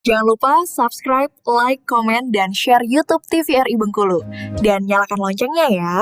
Jangan lupa subscribe, like, komen, dan share YouTube TVRI Bengkulu. Dan nyalakan loncengnya ya.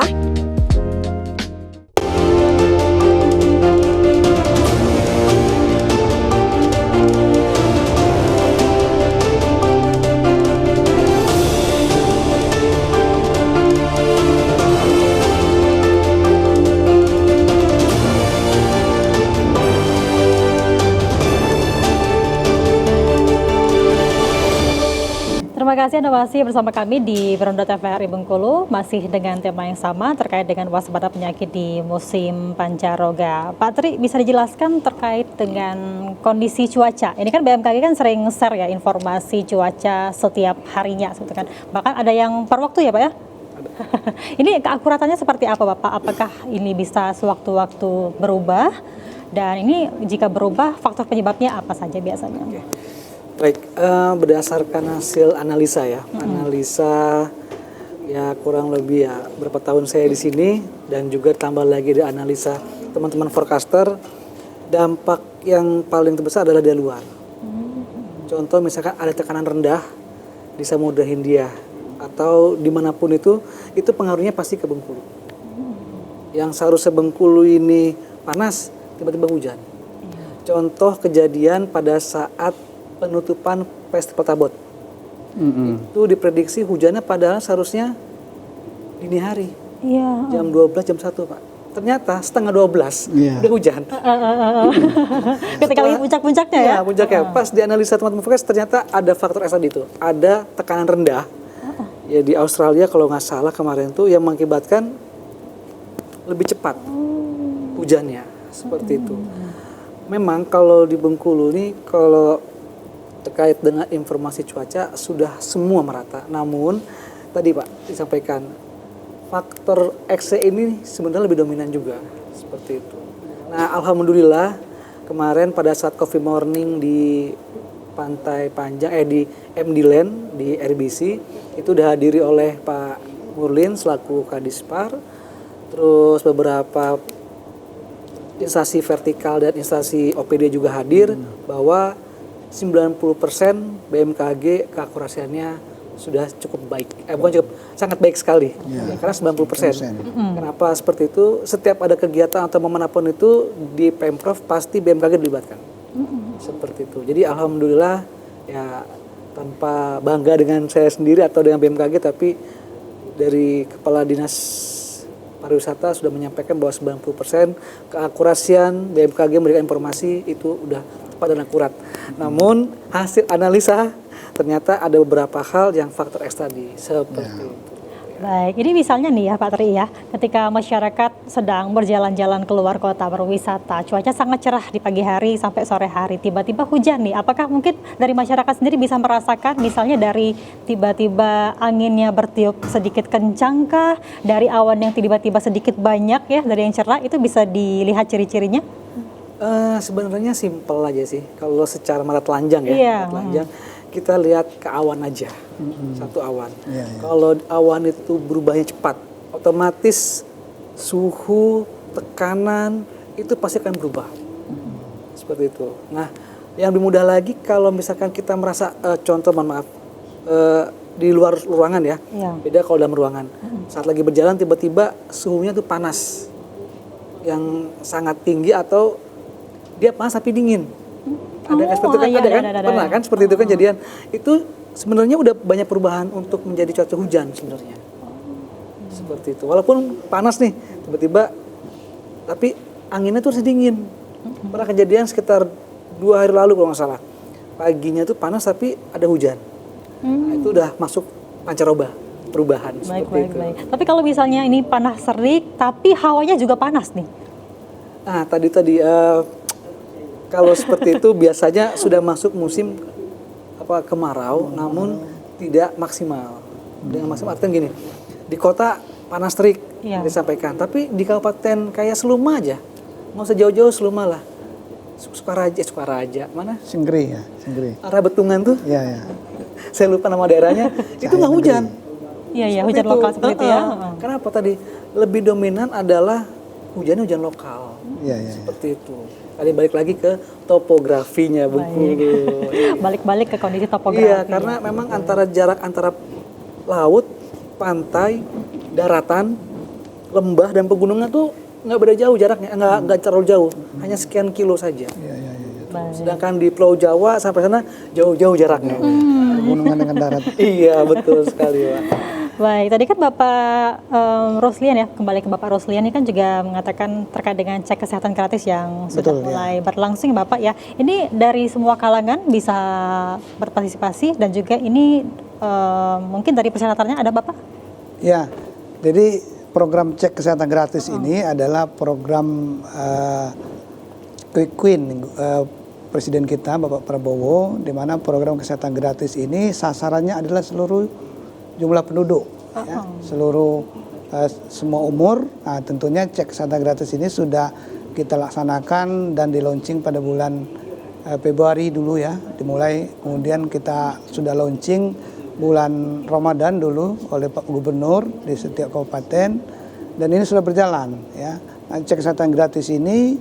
Terima kasih Anda masih bersama kami di Beranda TVRI Bengkulu, masih dengan tema yang sama terkait dengan waspada penyakit di musim pancaroga. Pak Tri, bisa dijelaskan terkait dengan kondisi cuaca? Ini kan BMKG kan sering share ya informasi cuaca setiap harinya, gitu kan. Bahkan ada yang per waktu ya Pak ya? Ini keakuratannya seperti apa Bapak? Apakah ini bisa sewaktu-waktu berubah? Dan ini jika berubah, faktor penyebabnya apa saja biasanya? Baik, berdasarkan hasil analisa ya, analisa ya kurang lebih ya berapa tahun saya di sini dan juga tambah lagi di analisa teman-teman forecaster, dampak yang paling terbesar adalah dari luar. Contoh misalkan ada tekanan rendah di Samudra Hindia atau dimanapun itu pengaruhnya pasti ke Bengkulu. Yang seharusnya Bengkulu ini panas, tiba-tiba hujan. Contoh kejadian pada saat penutupan Festival Tabot. Itu diprediksi hujannya padahal seharusnya dini hari. Iya. Jam 12, jam 1 Pak. Ternyata setengah 12 udah hujan. Ketika lagi puncak-puncaknya ya? Iya, puncaknya. Pas dianalisa teman-teman fokus ternyata ada faktor X tadi itu. Ada tekanan rendah. Ya di Australia kalau nggak salah kemarin tuh yang mengakibatkan lebih cepat hujannya. Seperti itu. Memang kalau di Bengkulu nih kalau terkait dengan informasi cuaca sudah semua merata. Namun tadi Pak disampaikan faktor X ini sebenarnya lebih dominan juga seperti itu. Nah alhamdulillah kemarin pada saat Coffee Morning di Pantai Panjang di MD Land di RBC itu dihadiri oleh Pak Murlin selaku Kadispar, terus beberapa instansi vertikal dan instansi OPD juga hadir bahwa 90% BMKG keakurasiannya sudah cukup baik. Bukan cukup, sangat baik sekali. Ya, karena 90%. Kenapa seperti itu? Setiap ada kegiatan atau momen apapun itu di Pemprov pasti BMKG dilibatkan. Seperti itu. Jadi alhamdulillah ya tanpa bangga dengan saya sendiri atau dengan BMKG tapi dari Kepala Dinas Pariwisata sudah menyampaikan bahwa 90% keakurasian BMKG memberikan informasi itu udah tepat dan akurat. Namun hasil analisa ternyata ada beberapa hal yang faktor X tadi seperti itu. Baik, ini misalnya nih ya Pak Tri ya, ketika masyarakat sedang berjalan-jalan keluar kota berwisata, cuaca sangat cerah di pagi hari sampai sore hari, tiba-tiba hujan nih. Apakah mungkin dari masyarakat sendiri bisa merasakan misalnya dari tiba-tiba anginnya bertiup sedikit kencangkah, dari awan yang tiba-tiba sedikit banyak ya, dari yang cerah itu bisa dilihat ciri-cirinya? Sebenarnya simpel aja sih. Kalau secara mata telanjang ya, mata telanjang, kita lihat ke awan aja, satu awan. Kalau awan itu berubahnya cepat, otomatis suhu, tekanan itu pasti akan berubah. Seperti itu. Nah, yang lebih mudah lagi kalau misalkan kita merasa, contoh mohon maaf, di luar ruangan ya, beda kalau dalam ruangan. Saat lagi berjalan tiba-tiba suhunya tuh panas, yang sangat tinggi atau dia panas tapi dingin. Ada seperti itu kan, ada kan? Pernah kan seperti itu kan jadian. Itu sebenarnya udah banyak perubahan untuk menjadi cuaca hujan sebenarnya. Seperti itu. Walaupun panas nih, tiba-tiba tapi anginnya tuh harus dingin. Pernah kejadian sekitar 2 hari lalu kalau nggak salah. Paginya tuh panas tapi ada hujan. Nah, itu udah masuk pancaroba, perubahan seperti itu. Tapi kalau misalnya ini panas terik tapi hawanya juga panas nih. Nah, tadi kalau seperti itu biasanya sudah masuk musim kemarau, namun tidak maksimal. Dengan maksimal artinya gini, di kota panas terik disampaikan, tapi di kabupaten kayak Seluma aja, nggak usah jauh-jauh Seluma lah, Sukaraja, mana? Singgri ya, Singgri. Arah Betungan tuh, saya lupa nama daerahnya, itu nggak hujan. Iya, hujan lokal seperti itu ya. Kenapa tadi? Lebih dominan adalah hujannya hujan lokal. Iya, iya. Seperti itu. Tadi balik lagi ke topografinya Bengkulu. Balik-balik ke kondisi topografi. Iya, karena memang jarak antara laut, pantai, daratan, lembah dan pegunungan tuh nggak beda jauh jaraknya, nggak terlalu jauh, hanya sekian kilo saja. Iya, iya, iya. Baik. Sedangkan di Pulau Jawa sampai sana jauh-jauh jaraknya. Pegunungan dengan darat. Iya, betul sekali, Pak. Baik, tadi kan Bapak Roslian ya, kembali ke Bapak Roslian ini kan juga mengatakan terkait dengan cek kesehatan gratis yang sudah Betul, mulai berlangsung Bapak ya. Ini dari semua kalangan bisa berpartisipasi dan juga ini mungkin dari persyaratannya ada Bapak? Ya, jadi program cek kesehatan gratis ini adalah program Quick Win Presiden kita Bapak Prabowo, di mana program kesehatan gratis ini sasarannya adalah seluruh jumlah penduduk, ya, seluruh semua umur. Nah, tentunya cek kesehatan gratis ini sudah kita laksanakan dan di launching pada bulan Februari dulu ya, dimulai. Kemudian kita sudah launching bulan Ramadan dulu oleh Pak Gubernur di setiap kabupaten dan ini sudah berjalan ya. Nah, cek kesehatan gratis ini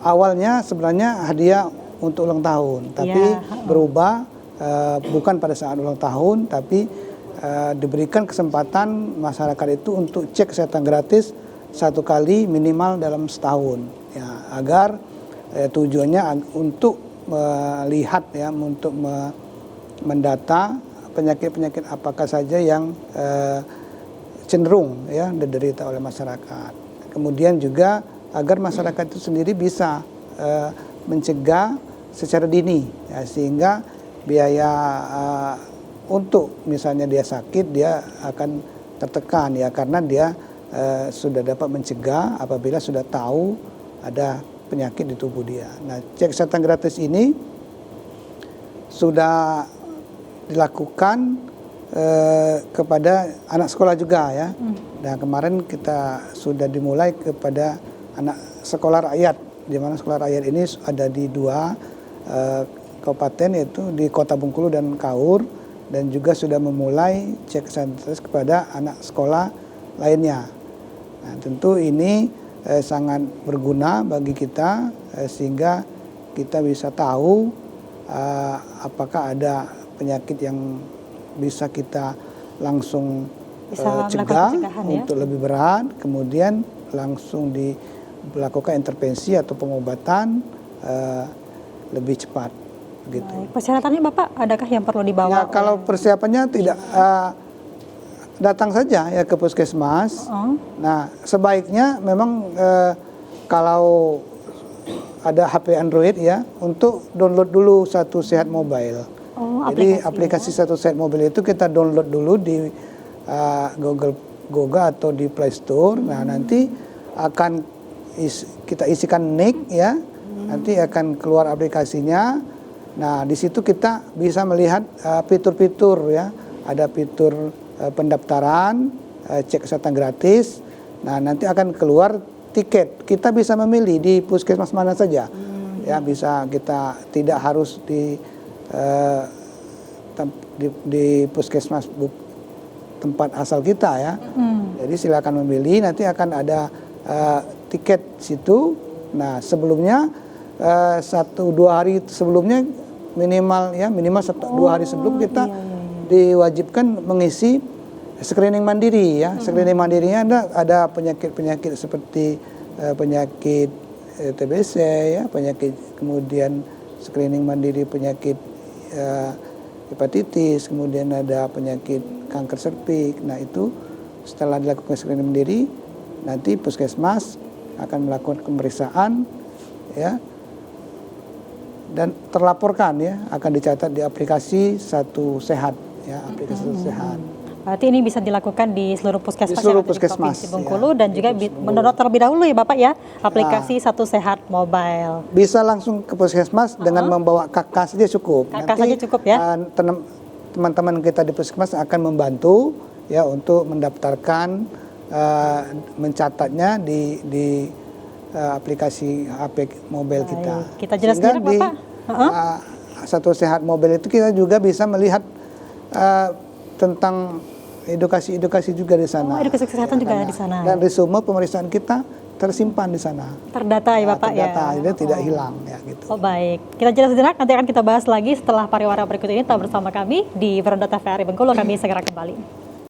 awalnya sebenarnya hadiah untuk ulang tahun, tapi berubah bukan pada saat ulang tahun, tapi diberikan kesempatan masyarakat itu untuk cek kesehatan gratis 1 kali minimal dalam setahun, ya, agar tujuannya untuk melihat ya, untuk mendata penyakit-penyakit apakah saja yang cenderung ya diderita oleh masyarakat. Kemudian juga agar masyarakat itu sendiri bisa mencegah secara dini ya, sehingga biaya untuk misalnya dia sakit dia akan tertekan ya, karena dia sudah dapat mencegah apabila sudah tahu ada penyakit di tubuh dia. Nah, cek kesehatan gratis ini sudah dilakukan kepada anak sekolah juga ya. Dan kemarin kita sudah dimulai kepada anak sekolah rakyat, di mana sekolah rakyat ini ada di 2 kabupaten, yaitu di Kota Bengkulu dan Kaur, dan juga sudah memulai cek kesehatan kepada anak sekolah lainnya. Nah, tentu ini sangat berguna bagi kita sehingga kita bisa tahu apakah ada penyakit yang bisa kita langsung cegah untuk lebih berat, kemudian langsung dilakukan intervensi atau pengobatan lebih cepat. Begitu. Persyaratannya Bapak, adakah yang perlu dibawa? Ya, kalau persiapannya tidak datang saja ya ke puskesmas. Nah, sebaiknya memang kalau ada HP Android ya, untuk download dulu Satu Sehat Mobile. Jadi aplikasi Satu Sehat Mobile itu kita download dulu di Google atau di Play Store. Nah, nanti akan kita isikan nick ya. Nanti akan keluar aplikasinya. Nah, di situ kita bisa melihat fitur-fitur ya. Ada fitur pendaftaran, cek kesehatan gratis. Nah, nanti akan keluar tiket. Kita bisa memilih di puskesmas mana saja. Ya, bisa kita tidak harus di puskesmas tempat asal kita ya. Jadi silakan memilih, nanti akan ada tiket situ. Nah, sebelumnya 1-2 hari sebelumnya minimal 1-2 hari sebelum kita diwajibkan mengisi screening mandiri ya. Screening mandirinya ada penyakit-penyakit seperti penyakit TBC ya, penyakit, kemudian screening mandiri penyakit hepatitis, kemudian ada penyakit kanker serviks. Nah, itu setelah dilakukan screening mandiri, nanti puskesmas akan melakukan pemeriksaan ya, dan terlaporkan ya, akan dicatat di aplikasi Satu Sehat ya, aplikasi Satu Sehat. Berarti ini bisa dilakukan di seluruh puskesmas, di seluruh yang ada puskesmas di Provinsi Bengkulu ya, dan juga mendownload terlebih dahulu ya Bapak ya, aplikasi Satu Sehat Mobile. Bisa langsung ke puskesmas dengan membawa KK saja cukup. KK saja cukup ya. Teman-teman kita di puskesmas akan membantu ya untuk mendaftarkan, mencatatnya di aplikasi HP mobile kita. Kita jelaskan Bapak. Satu Sehat Mobile itu kita juga bisa melihat tentang edukasi juga di sana. Oh, edukasi kesehatan juga karena- di sana. Dan resume pemeriksaan kita tersimpan di sana. Terdata ya Bapak Terdata, ya. jadi tidak hilang ya gitu. Oh baik, kita jeda sejenak, nanti akan kita bahas lagi setelah pariwara berikut ini. Tetap bersama kami di Veranda TVRI Bengkulu, kami segera kembali.